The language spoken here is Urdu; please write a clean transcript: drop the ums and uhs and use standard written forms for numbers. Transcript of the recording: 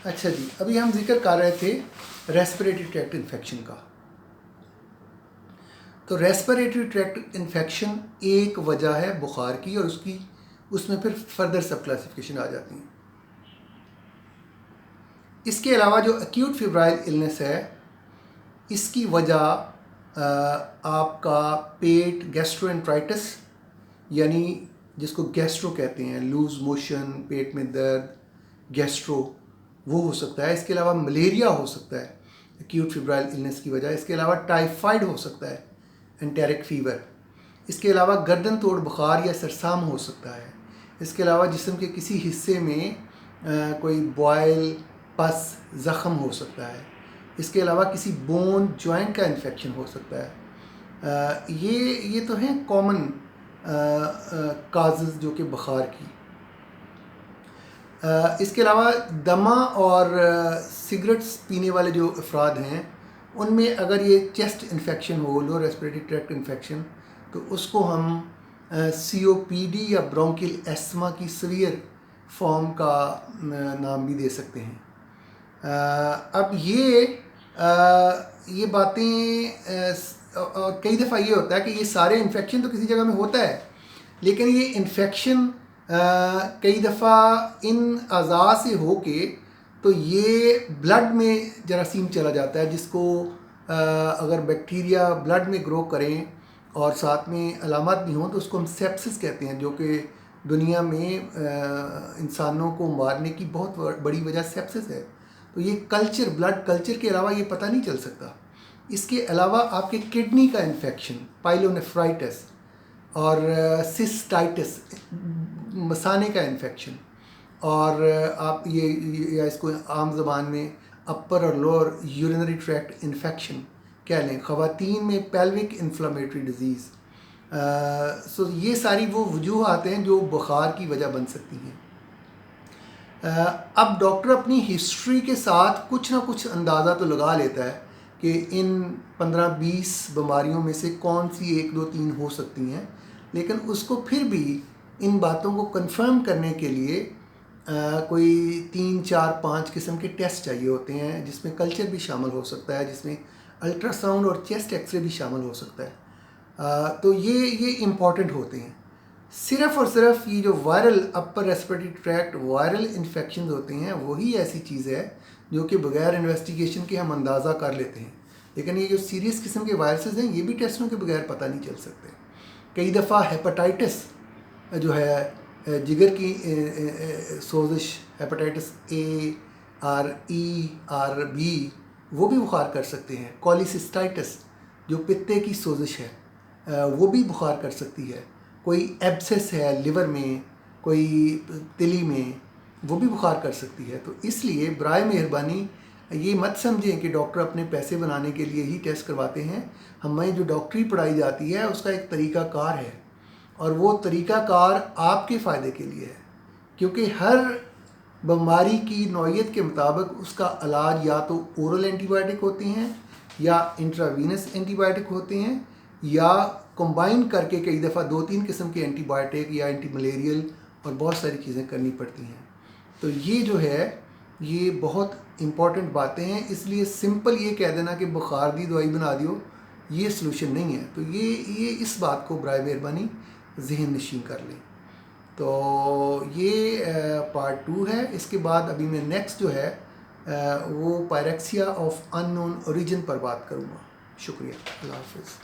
اچھا جی، ابھی ہم ذکر کر رہے تھے ریسپریٹری ٹریکٹ انفیکشن کا. تو ریسپریٹری ٹریکٹ انفیکشن ایک وجہ ہے بخار کی، اور اس میں پھر فردر سب کلاسیفیکیشن آ جاتی ہیں. اس کے علاوہ جو ایکیوٹ فیبرائل النس ہے، اس کی وجہ آپ کا پیٹ گیسٹرو انٹرائٹس، یعنی جس کو گیسٹرو کہتے ہیں، لوز موشن، پیٹ میں درد، گیسٹرو، وہ ہو سکتا ہے. اس کے علاوہ ملیریا ہو سکتا ہے ایکیوٹ فیبرائل النس کی وجہ. اس کے علاوہ ٹائیفائڈ ہو سکتا ہے، انٹیرک فیور. اس کے علاوہ گردن توڑ بخار یا سرسام ہو سکتا ہے. اس کے علاوہ جسم کے کسی حصے میں کوئی بوائل، پس، زخم ہو سکتا ہے. اس کے علاوہ کسی بون جوائنٹ کا انفیکشن ہو سکتا ہے. یہ تو ہیں کامن کازز جو کہ بخار کی. اس کے علاوہ دمہ اور سگریٹس پینے والے جو افراد ہیں، ان میں اگر یہ چیسٹ انفیکشن ہو، لو ریسپریٹری ٹریکٹ انفیکشن، تو اس کو ہم سی او پی ڈی یا برونکل ایسما کی سیویئر فارم کا نام بھی دے سکتے ہیں. اب یہ باتیں کئی دفعہ یہ ہوتا ہے کہ یہ سارے انفیکشن تو کسی جگہ میں ہوتا ہے، لیکن یہ انفیکشن کئی دفعہ ان اعضاء سے ہو کے تو یہ بلڈ میں جراثیم چلا جاتا ہے، جس کو اگر بیکٹیریا بلڈ میں گرو کریں اور ساتھ میں علامات بھی ہوں تو اس کو ہم سیپسس کہتے ہیں، جو کہ دنیا میں انسانوں کو مارنے کی بہت بڑی وجہ سیپسس ہے. تو یہ کلچر، بلڈ کلچر کے علاوہ یہ پتہ نہیں چل سکتا. اس کے علاوہ آپ کے کڈنی کا انفیکشن، پائلونیفرائٹس اور سسٹائٹس، مثانے کا انفیکشن، اور آپ یا اس کو عام زبان میں اپر اور لوور یورینری ٹریکٹ انفیکشن کہہ لیں. خواتین میں پیلوک انفلامیٹری ڈیزیز. سو یہ ساری وہ وجوہات ہیں جو بخار کی وجہ بن سکتی ہیں. اب ڈاکٹر اپنی ہسٹری کے ساتھ کچھ نہ کچھ اندازہ تو لگا لیتا ہے کہ ان 15-20 بیماریوں میں سے کون سی 1 2 3 ہو سکتی ہیں، لیکن اس کو پھر بھی ان باتوں کو کنفرم کرنے کے لیے کوئی 3 4 5 قسم کے ٹیسٹ چاہیے ہوتے ہیں، جس میں کلچر بھی شامل ہو سکتا ہے، جس میں الٹرا ساؤنڈ اور چیسٹ ایکس رے بھی شامل ہو سکتا ہے. تو یہ امپورٹنٹ ہوتے ہیں. صرف اور صرف یہ جو وائرل اپر ریسپریٹری ٹریکٹ وائرل انفیکشنز ہوتے ہیں، وہی ایسی چیز ہے جو کہ بغیر انویسٹیگیشن کے ہم اندازہ کر لیتے ہیں. لیکن یہ جو سیریس قسم کے وائرسز ہیں، یہ بھی ٹیسٹوں کے بغیر پتہ نہیں چل سکتے. کئی دفعہ ہیپاٹائٹس جو ہے، جگر کی سوزش، ہیپاٹائٹس اے اور ای اور بی، وہ بھی بخار کر سکتے ہیں. کولیسسٹائٹس جو پتے کی سوزش ہے، وہ بھی بخار کر سکتی ہے. کوئی ایبسس ہے لیور میں، کوئی تلی میں، وہ بھی بخار کر سکتی ہے. تو اس لیے برائے مہربانی یہ مت سمجھیں کہ ڈاکٹر اپنے پیسے بنانے کے لیے ہی ٹیسٹ کرواتے ہیں. ہمیں جو ڈاکٹری پڑھائی جاتی ہے اس کا ایک طریقہ کار ہے، اور وہ طریقہ کار آپ کے فائدے کے لیے ہے، کیونکہ ہر بیماری کی نوعیت کے مطابق اس کا علاج یا تو اورل اینٹی بائیوٹک ہوتے ہیں، یا انٹراوینس اینٹی بائیوٹک ہوتے ہیں، یا کمبائن کر کے کئی دفعہ 2-3 قسم کے اینٹی بائیوٹک یا اینٹی ملیریل اور بہت ساری چیزیں کرنی پڑتی ہیں. تو یہ جو ہے یہ بہت امپورٹنٹ باتیں ہیں. اس لیے سمپل یہ کہہ دینا کہ بخار دی دوائی بنا دیو، یہ سلوشن نہیں ہے. تو یہ اس بات کو برائے مہربانی ذہن نشین کر لیں. تو یہ پارٹ 2 ہے. اس کے بعد ابھی میں نیکسٹ جو ہے وہ پائریکسیا آف ان نون اوریجن پر بات کروں گا. شکریہ. اللہ حافظ.